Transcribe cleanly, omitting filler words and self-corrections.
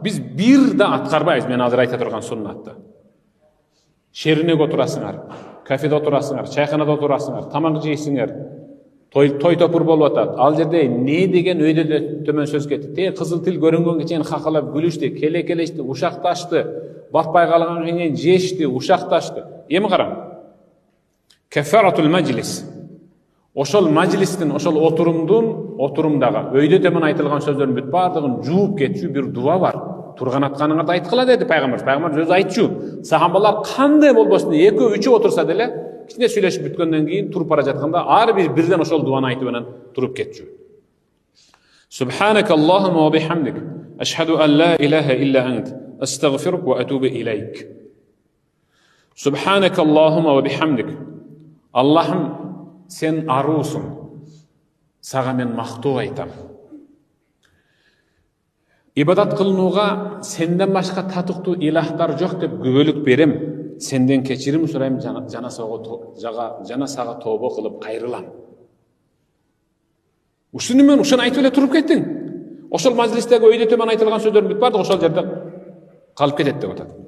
Biz bir de atkарбайбыз, мен азыр айта турган суннатты. Шеринеге отурасыңар, кафеде отурасыңар, чайханада отурасыңар, тамак жейсиңер, той топур болуп атат. Ал жерде не деген өйдө төмөн сөз кетти. Те кызыл тил көрүнгөнгө чейин какалап күлүштү, келешти, ушакташты, батпай калганга чейин жешти, ушакташты. Эми караң. Кафаратул маҗлис. Ошол маҗлистин, ошол отурумдагы өйдө төмөн айтылган сөздөрдүн бүт бардыгын жууп кетчү бир дуа бар. Турган атканыңарда айткыла деди пайгамбар. Пайгамбар өзү айтчу. Сахабалар кандай болбосун, экөө үчөө отурса деле, кичине сүйлөшүп бүткөндөн кийин туруп бара жатканда ар бир бирден ошол дуаны айтып анан туруп кетчү. Субханакаллахумма ва бихамдик, ашхаду ан ла илаха илля ант, астагфирук ва атубу илейк. Субханакаллахумма ва бихамдик. Аллахым, сен аруусуң. Сага мен мактоо айтам. Ибадат кылынууга сенден башка татыктуу илахтар жок деп күбөлүк берем. Сенден кечирим сурайм, жана сага тобо кылып кайрылам. Ушуну мен ушуну айтып эле туруп кеттиң. Ошол мажлистеги өйдө төмөн айтылган сөздөрдүн бүт бардыгы ошол жерде калып кетет деп атат.